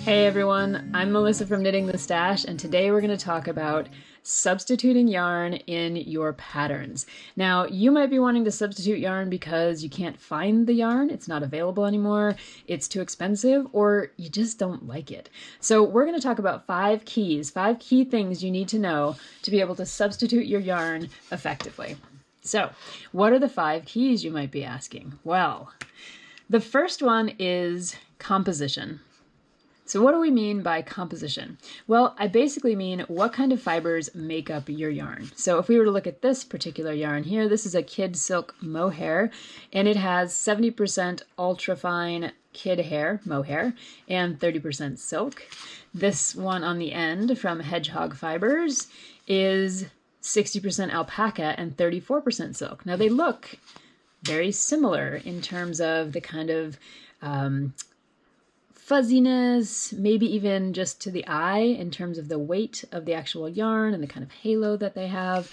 Hey everyone, I'm Melissa from Knitting the Stash, and today we're going to talk about substituting yarn in your patterns. Now, you might be wanting to substitute yarn because you can't find the yarn, it's not available anymore, it's too expensive, or you just don't like it. So we're going to talk about 5 key things you need to know to be able to substitute your yarn effectively. So, what are the 5 keys, you might be asking? Well, the first one is composition. So what do we mean by composition? Well, I basically mean what kind of fibers make up your yarn. So if we were to look at this particular yarn here, this is a kid silk mohair, and it has 70% ultrafine kid hair, mohair, and 30% silk. This one on the end from Hedgehog Fibers is 60% alpaca and 34% silk. Now they look very similar in terms of the kind of fuzziness, maybe even just to the eye in terms of the weight of the actual yarn and the kind of halo that they have,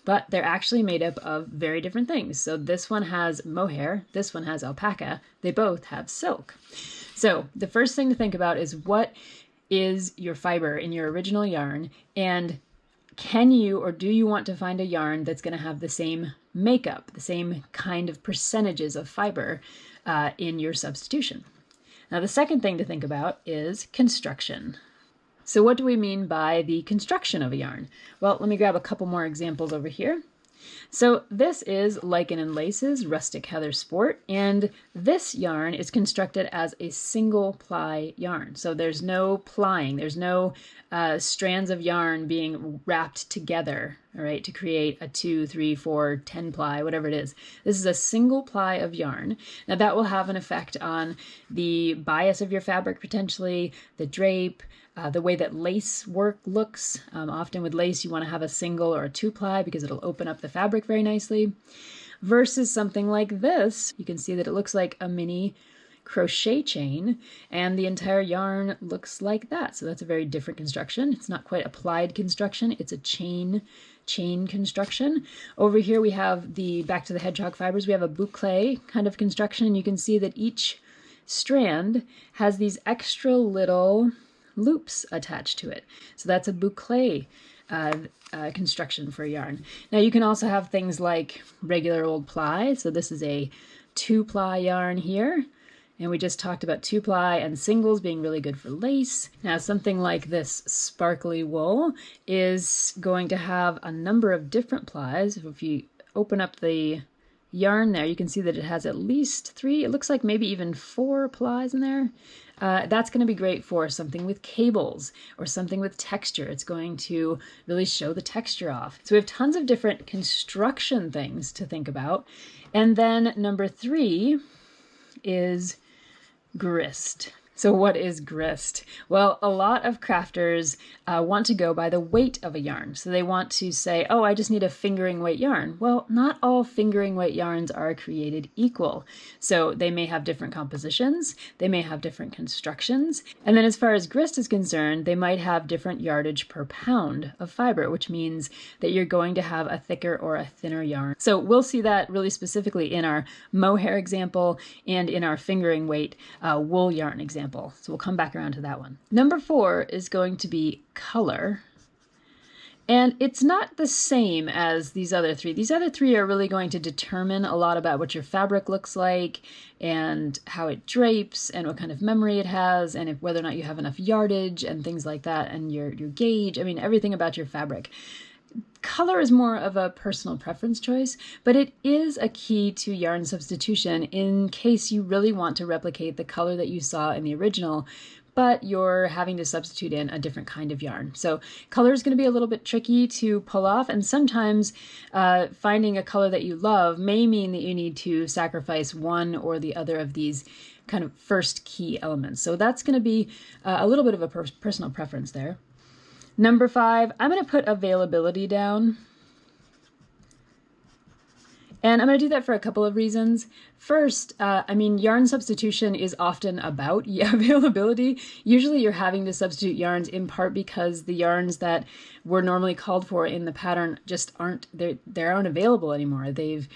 but they're actually made up of very different things. So this one has mohair, this one has alpaca, they both have silk. So the first thing to think about is what is your fiber in your original yarn, and can you or do you want to find a yarn that's going to have the same makeup, the same kind of percentages of fiber in your substitution? Now, the second thing to think about is construction. So what do we mean by the construction of a yarn? Well, let me grab a couple more examples over here. So this is Lichen and Lace's Rustic Heather Sport, and this yarn is constructed as a single ply yarn. So there's no plying, there's no strands of yarn being wrapped together, all right, to create a 2, 3, 4, 10 ply, whatever it is. This is a single ply of yarn. Now that will have an effect on the bias of your fabric potentially, the drape, the way that lace work looks. Often with lace you want to have a single or a 2-ply because it'll open up the fabric very nicely. Versus something like this, you can see that it looks like a mini crochet chain and the entire yarn looks like that. So that's a very different construction. It's not quite applied construction, it's a chain construction. Over here we have back to the Hedgehog Fibers, we have a boucle kind of construction, and you can see that each strand has these extra little loops attached to it. So that's a boucle construction for yarn. Now you can also have things like regular old ply. So this is a 2-ply yarn here. And we just talked about 2-ply and singles being really good for lace. Now something like this sparkly wool is going to have a number of different plies. If you open up the yarn there, you can see that it has at least 3, it looks like maybe even 4 plies in there. That's going to be great for something with cables or something with texture. It's going to really show the texture off. So we have tons of different construction things to think about. And then number 3 is grist. So what is grist? Well, a lot of crafters want to go by the weight of a yarn. So they want to say, oh, I just need a fingering weight yarn. Well, not all fingering weight yarns are created equal. So they may have different compositions, they may have different constructions. And then as far as grist is concerned, they might have different yardage per pound of fiber, which means that you're going to have a thicker or a thinner yarn. So we'll see that really specifically in our mohair example and in our fingering weight wool yarn example. So we'll come back around to that one. Number 4 is going to be color. And it's not the same as these other 3. These other 3 are really going to determine a lot about what your fabric looks like and how it drapes and what kind of memory it has and whether or not you have enough yardage and things like that and your gauge. I mean, everything about your fabric. Color is more of a personal preference choice, but it is a key to yarn substitution in case you really want to replicate the color that you saw in the original, but you're having to substitute in a different kind of yarn. So color is going to be a little bit tricky to pull off, and sometimes finding a color that you love may mean that you need to sacrifice one or the other of these kind of first key elements. So that's going to be a little bit of a personal preference there. Number 5, I'm going to put availability down. And I'm going to do that for a couple of reasons. First, yarn substitution is often about availability. Usually you're having to substitute yarns in part because the yarns that were normally called for in the pattern just aren't available anymore. They've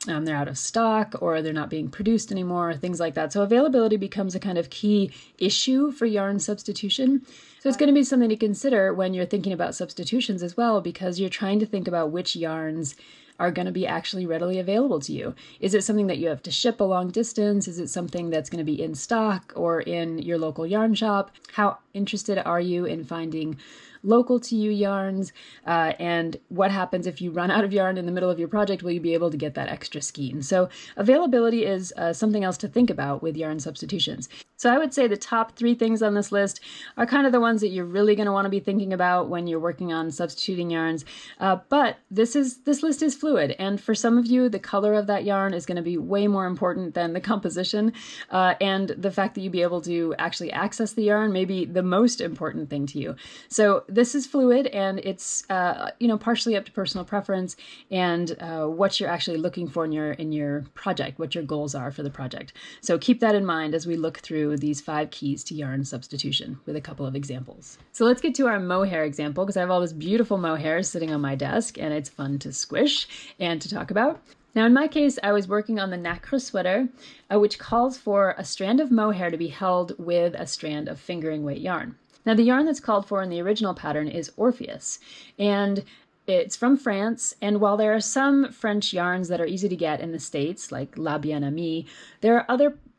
they're out of stock or they're not being produced anymore, things like that. So availability becomes a kind of key issue for yarn substitution. So it's going to be something to consider when you're thinking about substitutions as well, because you're trying to think about which yarns are going to be actually readily available to you. Is it something that you have to ship a long distance? Is it something that's going to be in stock or in your local yarn shop? How interested are you in finding local to you yarns? And what happens if you run out of yarn in the middle of your project? Will you be able to get that extra skein? So availability is something else to think about with yarn substitutions. So I would say the top 3 things on this list are kind of the ones that you're really going to want to be thinking about when you're working on substituting yarns. But this list is fluid, and for some of you, the color of that yarn is going to be way more important than the composition, and the fact that you be able to actually access the yarn may be the most important thing to you. So this is fluid, and it's partially up to personal preference and what you're actually looking for in your project, what your goals are for the project. So keep that in mind as we look through these 5 keys to yarn substitution with a couple of examples. So let's get to our mohair example, because I have all this beautiful mohair sitting on my desk and it's fun to squish and to talk about. Now in my case, I was working on the Nacre sweater, which calls for a strand of mohair to be held with a strand of fingering weight yarn. Now the yarn that's called for in the original pattern is Orpheus, and it's from France, and while there are some French yarns that are easy to get in the States, like La Bien-Aimée, there are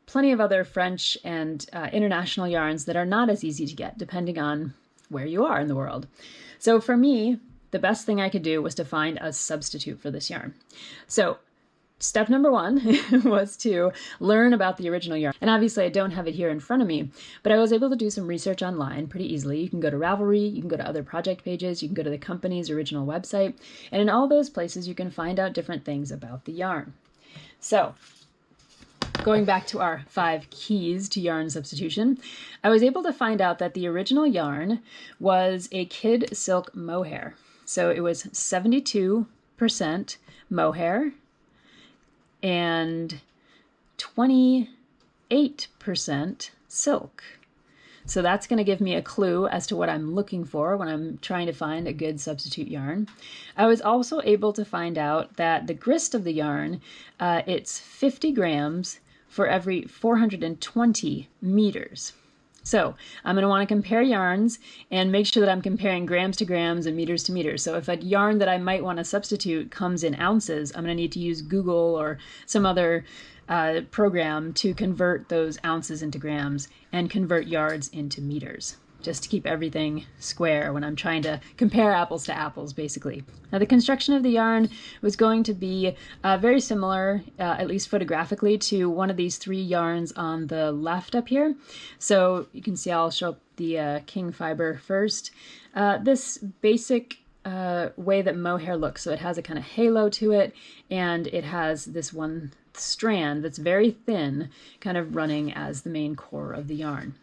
plenty of other French and international yarns that are not as easy to get, depending on where you are in the world. So for me, the best thing I could do was to find a substitute for this yarn. So step number 1 was to learn about the original yarn. And obviously I don't have it here in front of me, but I was able to do some research online pretty easily. You can go to Ravelry, you can go to other project pages, you can go to the company's original website, and in all those places you can find out different things about the yarn. So going back to our 5 keys to yarn substitution, I was able to find out that the original yarn was a kid silk mohair. So it was 72% mohair and 28% silk. So that's going to give me a clue as to what I'm looking for when I'm trying to find a good substitute yarn. I was also able to find out that the grist of the yarn, it's 50 grams for every 420 meters. So I'm going to want to compare yarns and make sure that I'm comparing grams to grams and meters to meters. So if a yarn that I might want to substitute comes in ounces, I'm going to need to use Google or some other program to convert those ounces into grams and convert yards into meters, just to keep everything square when I'm trying to compare apples to apples, basically. Now the construction of the yarn was going to be very similar, at least photographically, to one of these 3 yarns on the left up here. So you can see I'll show up the Qing Fiber first. This basic way that mohair looks, so it has a kind of halo to it, and it has this one strand that's very thin, kind of running as the main core of the yarn.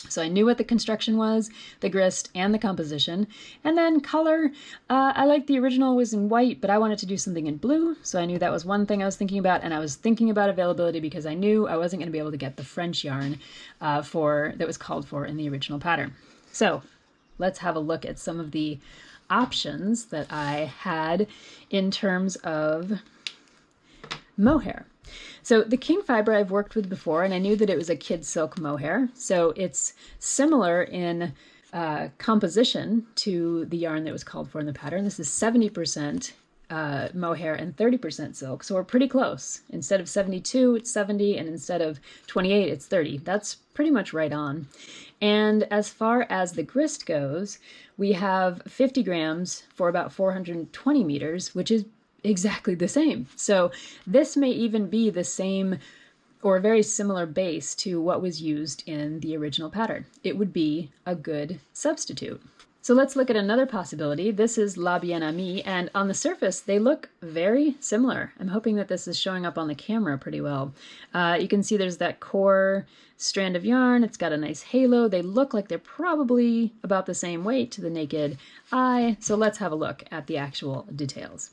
So I knew what the construction was, the grist, and the composition. And then color, I liked the original was in white, but I wanted to do something in blue. So I knew that was one thing I was thinking about, and I was thinking about availability because I knew I wasn't going to be able to get the French yarn that was called for in the original pattern. So let's have a look at some of the options that I had in terms of mohair. So the Qing Fiber I've worked with before, and I knew that it was a kid silk mohair. So it's similar in composition to the yarn that was called for in the pattern. This is 70% mohair and 30% silk. So we're pretty close. Instead of 72, it's 70, and instead of 28, it's 30. That's pretty much right on. And as far as the grist goes, we have 50 grams for about 420 meters, which is exactly the same. So this may even be the same or a very similar base to what was used in the original pattern. It would be a good substitute. So let's look at another possibility. This is La Bien-Aimée, and on the surface, they look very similar. I'm hoping that this is showing up on the camera pretty well. You can see there's that core strand of yarn. It's got a nice halo. They look like they're probably about the same weight to the naked eye. So let's have a look at the actual details.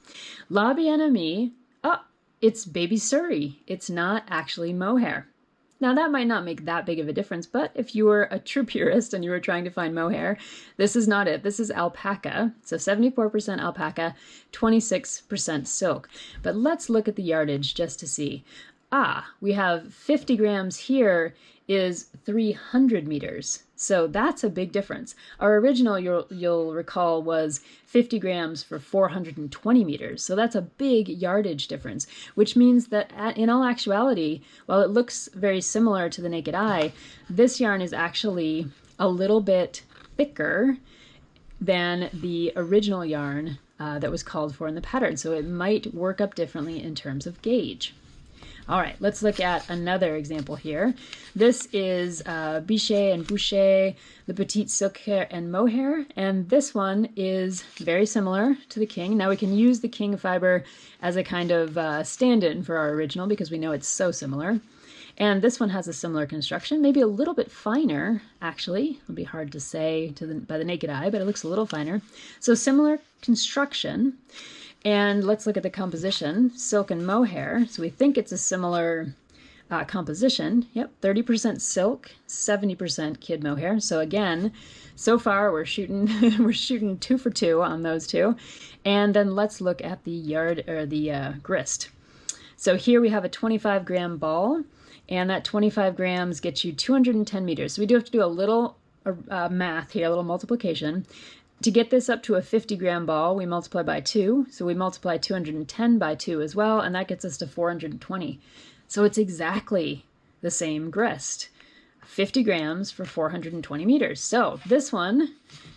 La Bien-Aimée, it's baby Surrey. It's not actually mohair. Now that might not make that big of a difference, but if you were a true purist and you were trying to find mohair, this is not it. This is alpaca. So 74% alpaca, 26% silk. But let's look at the yardage just to see. We have 50 grams here is 300 meters. So that's a big difference. Our original, you'll recall, was 50 grams for 420 meters. So that's a big yardage difference, which means that in all actuality, while it looks very similar to the naked eye, this yarn is actually a little bit thicker than the original yarn that was called for in the pattern. So it might work up differently in terms of gauge. All right, let's look at another example here. This is Biches and Buches, the Petite Silk and Mohair, and this one is very similar to the King. Now we can use the Qing Fiber as a kind of stand-in for our original because we know it's so similar. And this one has a similar construction, maybe a little bit finer, actually. It'll be hard to say by the naked eye, but it looks a little finer. So similar construction. And let's look at the composition, silk and mohair. So we think it's a similar composition. Yep, 30% silk, 70% kid mohair. So again, so far we're shooting 2 for 2 on those two. And then let's look at the grist. So here we have a 25 gram ball, and that 25 grams gets you 210 meters. So we do have to do a little math here, a little multiplication. To get this up to a 50 gram ball, we multiply by 2. So we multiply 210 by 2 as well, and that gets us to 420. So it's exactly the same grist. 50 grams for 420 meters. So this one,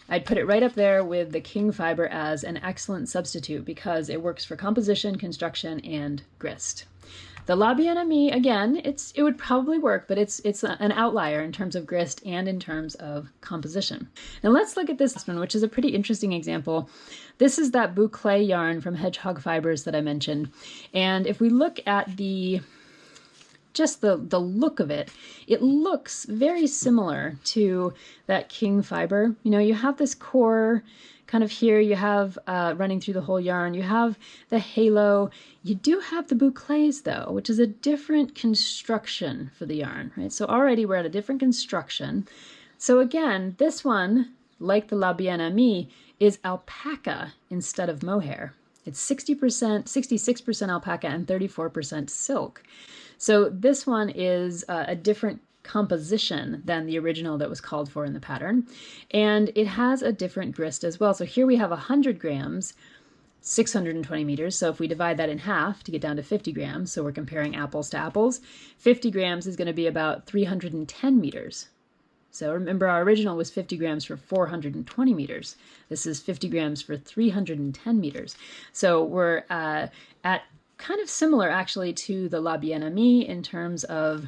I'd put it right up there with the Qing Fiber as an excellent substitute because it works for composition, construction, and grist. The La Bien Amie, again, it would probably work, but it's an outlier in terms of grist and in terms of composition. Now let's look at this one, which is a pretty interesting example. This is that boucle yarn from Hedgehog Fibers that I mentioned. And if we look at just the look of it, it looks very similar to that Qing Fiber. You know, you have this core kind of here, you have running through the whole yarn, you have the halo, you do have the boucles though, which is a different construction for the yarn, right? So already we're at a different construction. So again, this one, like the La Bien Amie, is alpaca instead of mohair. It's 66% alpaca and 34% silk. So this one is a different composition than the original that was called for in the pattern, and it has a different grist as well. So here we have 100 grams, 620 meters. So if we divide that in half to get down to 50 grams, so we're comparing apples to apples, 50 grams is going to be about 310 meters. So remember, our original was 50 grams for 420 meters. This is 50 grams for 310 meters. So we're at kind of similar actually to the La Bien Amie in terms of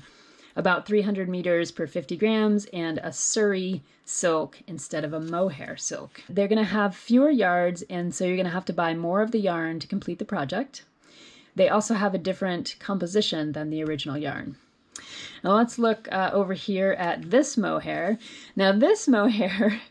about 300 meters per 50 grams and a Surrey silk instead of a mohair silk. They're going to have fewer yards, and so you're going to have to buy more of the yarn to complete the project. They also have a different composition than the original yarn. Now let's look over here at this mohair. Now this mohair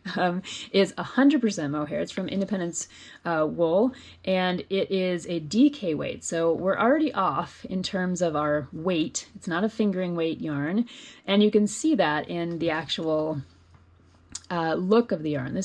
is 100% mohair. It's from Independence Wool, and it is a DK weight. So we're already off in terms of our weight. It's not a fingering weight yarn, and you can see that in the actual look of the yarn.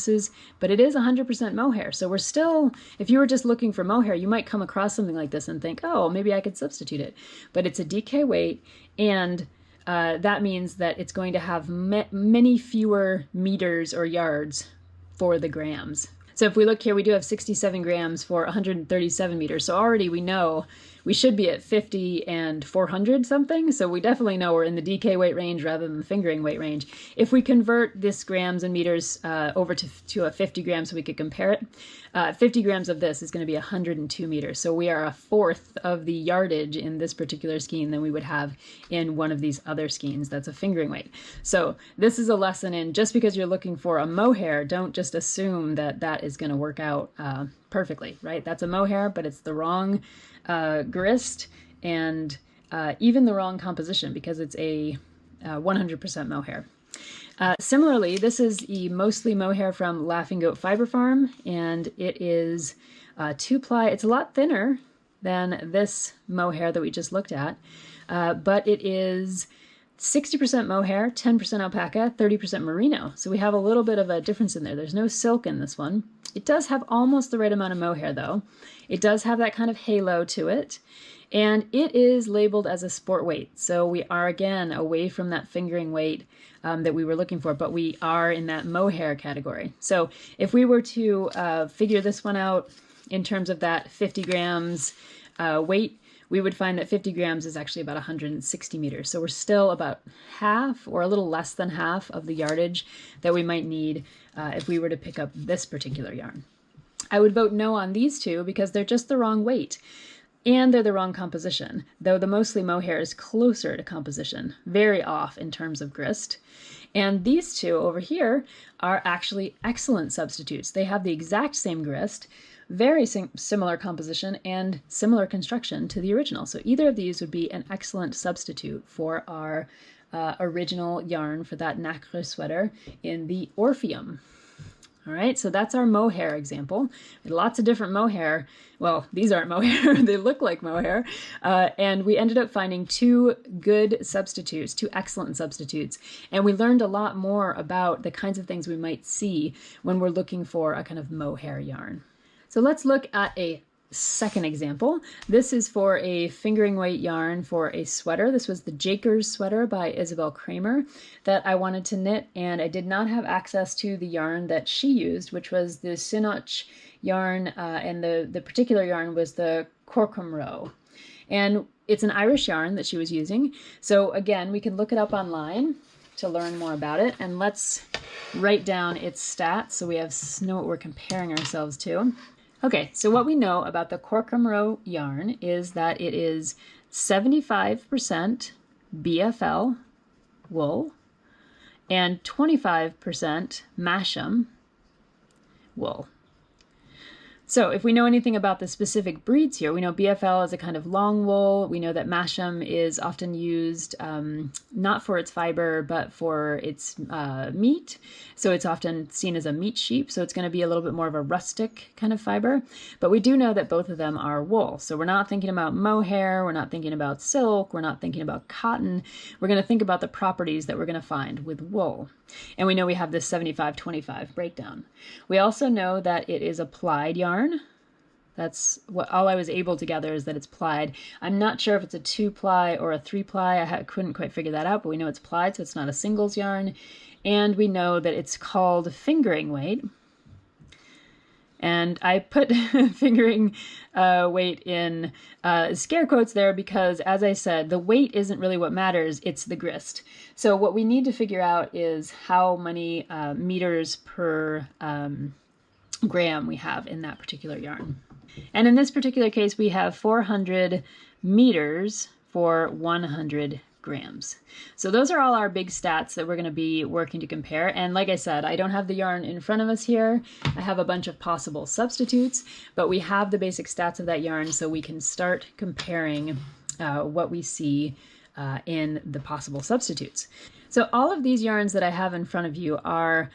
But it is 100% mohair. So we're still, if you were just looking for mohair, you might come across something like this and think, oh, maybe I could substitute it. But it's a DK weight, and that means that it's going to have many fewer meters or yards for the grams. So if we look here, we do have 67 grams for 137 meters. So already we know we should be at 50 and 400 something. So we definitely know we're in the DK weight range rather than the fingering weight range. If we convert this grams and meters over to a 50 grams so we could compare it, 50 grams of this is going to be 102 meters. So we are a fourth of the yardage in this particular skein than we would have in one of these other skeins that's a fingering weight. So this is a lesson in just because you're looking for a mohair, don't just assume that that is going to work out perfectly, right? That's a mohair, but it's the wrong grist and even the wrong composition because it's a 100% mohair. Similarly, this is the mostly mohair from Laughing Goat Fiber Farm, and it is 2-ply. It's a lot thinner than this mohair that we just looked at, but it is 60% mohair, 10% alpaca, 30% merino. So we have a little bit of a difference in there. There's no silk in this one. It does have almost the right amount of mohair though. It does have that kind of halo to it. And it is labeled as a sport weight. So we are again away from that fingering weight that we were looking for, but we are in that mohair category. So if we were to figure this one out in terms of that 50 grams weight, we would find that 50 grams is actually about 160 meters. So we're still about half or a little less than half of the yardage that we might need if we were to pick up this particular yarn. I would vote no on these two because they're just the wrong weight and they're the wrong composition, though the mostly mohair is closer to composition, very off in terms of grist. And these two over here are actually excellent substitutes. They have the exact same grist, very similar composition and similar construction to the original. So either of these would be an excellent substitute for our original yarn for that Nacre sweater in the Orpheum. All right, so that's our mohair example. Lots of different mohair. Well, these aren't mohair, they look like mohair. And we ended up finding two good substitutes, two excellent substitutes. And we learned a lot more about the kinds of things we might see when we're looking for a kind of mohair yarn. So let's look at a second example. This is for a fingering weight yarn for a sweater. This was the Jaker's sweater by Isabell Kraemer that I wanted to knit, and I did not have access to the yarn that she used, which was the Sinoch yarn, and the particular yarn was the Korkumro. And it's an Irish yarn that she was using. So again, we can look it up online to learn more about it, and let's write down its stats so we know what we're comparing ourselves to. Okay, so what we know about the Korkumro yarn is that it is 75% BFL wool and 25% Masham wool. So if we know anything about the specific breeds here, we know BFL is a kind of long wool. We know that Masham is often used not for its fiber, but for its meat. So it's often seen as a meat sheep. So it's going to be a little bit more of a rustic kind of fiber. But we do know that both of them are wool. So we're not thinking about mohair. We're not thinking about silk. We're not thinking about cotton. We're going to think about the properties that we're going to find with wool. And we know we have this 75-25 breakdown. We also know that it is a plied yarn. That's what all I was able to gather is that it's plied. I'm not sure if it's a 2-ply or a 3-ply. I couldn't quite figure that out, but we know it's plied, so it's not a singles yarn. And we know that it's called fingering weight. And I put fingering weight in scare quotes there because, as I said, the weight isn't really what matters, it's the grist. So what we need to figure out is how many meters per gram we have in that particular yarn. And in this particular case, we have 400 meters for 100 grams. So those are all our big stats that we're going to be working to compare. And like I said, I don't have the yarn in front of us here. I have a bunch of possible substitutes, but we have the basic stats of that yarn so we can start comparing what we see in the possible substitutes. So all of these yarns that I have in front of you are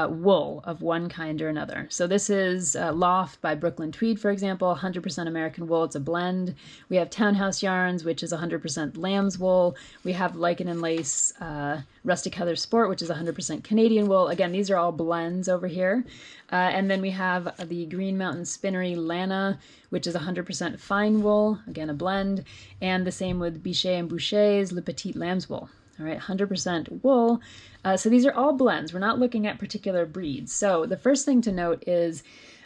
wool of one kind or another. So this is Loft by Brooklyn Tweed, for example, 100% American wool. It's a blend. We have Townhouse Yarns, which is 100% lambswool. We have Lichen and Lace Rustic Heather Sport, which is 100% Canadian wool. Again, these are all blends over here. And then we have the Green Mountain Spinnery Lana, which is 100% fine wool, again a blend. And the same with Biches Buches Le Petit Lambswool. All right, 100% wool. So these are all blends. We're not looking at particular breeds. So the first thing to note is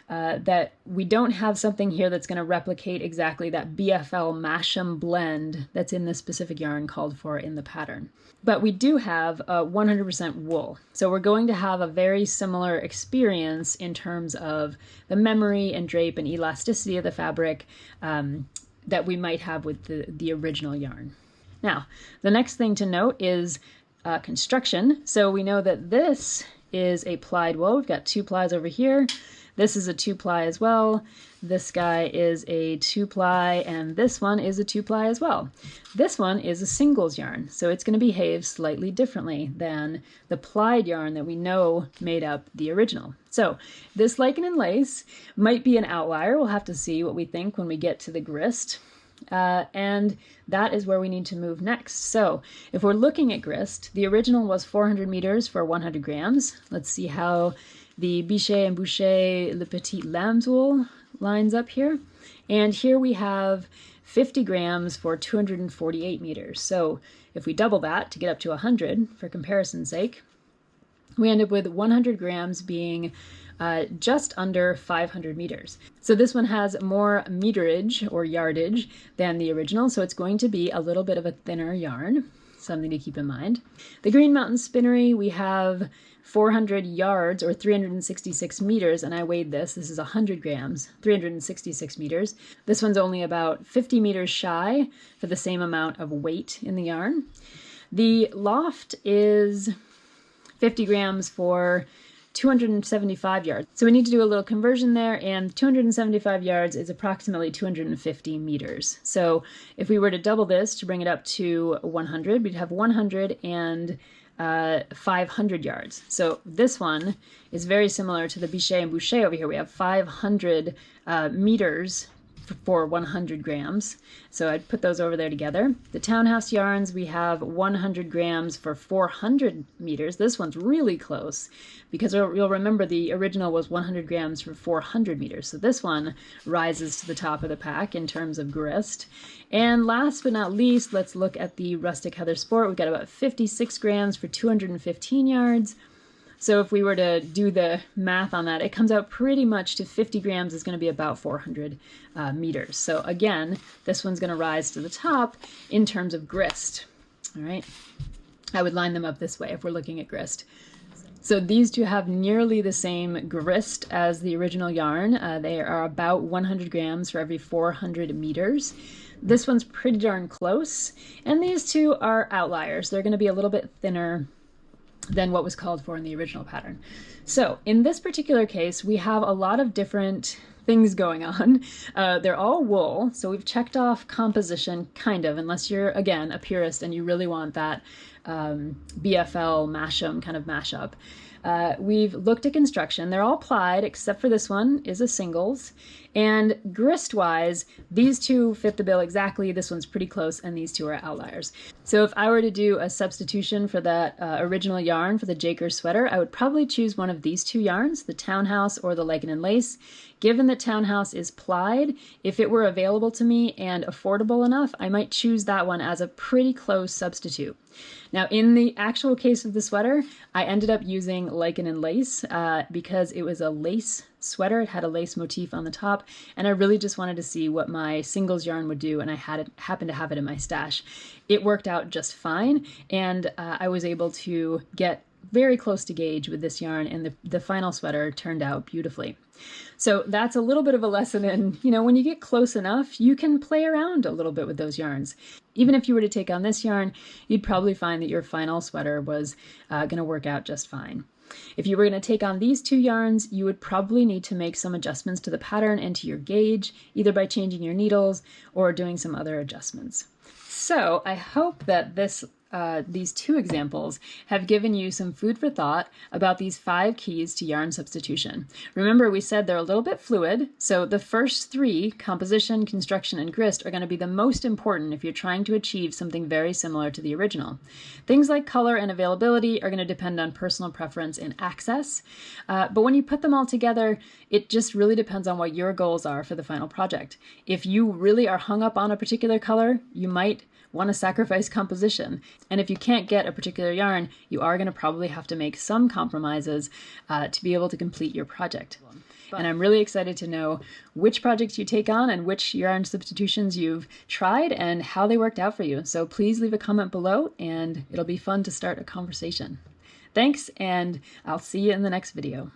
that we don't have something here that's going to replicate exactly that BFL Masham blend that's in this specific yarn called for in the pattern. But we do have 100% wool. So we're going to have a very similar experience in terms of the memory and drape and elasticity of the fabric that we might have with the original yarn. Now, the next thing to note is construction. So we know that this is a plied wool. We've got 2 plies over here. This is a 2-ply as well. This guy is a 2-ply, and this one is a 2-ply as well. This one is a singles yarn, so it's going to behave slightly differently than the plied yarn that we know made up the original. So this Lichen and Lace might be an outlier. We'll have to see what we think when we get to the grist. And that is where we need to move next. So if we're looking at grist, the original was 400 meters for 100 grams. Let's see how the Biches and Buches Le Petit lambswool lines up here. And here we have 50 grams for 248 meters. So if we double that to get up to 100, for comparison's sake, we end up with 100 grams being just under 500 meters. So this one has more meterage or yardage than the original, so it's going to be a little bit of a thinner yarn, something to keep in mind. The Green Mountain Spinnery, we have 400 yards or 366 meters, and I weighed this. This is 100 grams, 366 meters. This one's only about 50 meters shy for the same amount of weight in the yarn. The Loft is 50 grams for 275 yards. So we need to do a little conversion there, and 275 yards is approximately 250 meters. So if we were to double this to bring it up to 100, we'd have 100 and 500 yards. So this one is very similar to the Biches and Buches over here. We have 500 meters for 100 grams. So I'd put those over there together. The Townhouse Yarns, we have 100 grams for 400 meters. This one's really close because you'll remember the original was 100 grams for 400 meters. So this one rises to the top of the pack in terms of grist. And last but not least, let's look at the Rustic Heather Sport. We've got about 56 grams for 215 yards. So if we were to do the math on that, it comes out pretty much to 50 grams is going to be about 400 meters. So again, this one's going to rise to the top in terms of grist. All right, I would line them up this way if we're looking at grist. So these two have nearly the same grist as the original yarn. They are about 100 grams for every 400 meters. This one's pretty darn close, and these two are outliers. They're going to be a little bit thinner than what was called for in the original pattern. So in this particular case, we have a lot of different things going on. They're all wool, so we've checked off composition, kind of, unless you're, again, a purist and you really want that BFL Masham kind of mashup. We've looked at construction. They're all plied, except for this one is a singles. And grist-wise, these two fit the bill exactly. This one's pretty close, and these two are outliers. So if I were to do a substitution for that original yarn for the Jaker sweater, I would probably choose one of these two yarns, the Townhouse or the Lichen and Lace. Given that Townhouse is plied, if it were available to me and affordable enough, I might choose that one as a pretty close substitute. Now, in the actual case of the sweater, I ended up using Lichen and Lace because it was a lace sweater. It had a lace motif on the top, and I really just wanted to see what my singles yarn would do, and I happened to have it in my stash. It worked out just fine, and I was able to get very close to gauge with this yarn, and the final sweater turned out beautifully. So that's a little bit of a lesson in, when you get close enough, you can play around a little bit with those yarns. Even if you were to take on this yarn, you'd probably find that your final sweater was going to work out just fine. If you were going to take on these two yarns, you would probably need to make some adjustments to the pattern and to your gauge, either by changing your needles or doing some other adjustments. So I hope that these two examples have given you some food for thought about these 5 keys to yarn substitution. Remember, we said they're a little bit fluid, so the first 3, composition, construction, and grist, are going to be the most important if you're trying to achieve something very similar to the original. Things like color and availability are going to depend on personal preference and access, but when you put them all together, it just really depends on what your goals are for the final project. If you really are hung up on a particular color, you might want to sacrifice composition. And if you can't get a particular yarn, you are going to probably have to make some compromises to be able to complete your project. And I'm really excited to know which projects you take on and which yarn substitutions you've tried and how they worked out for you. So please leave a comment below, and it'll be fun to start a conversation. Thanks, and I'll see you in the next video.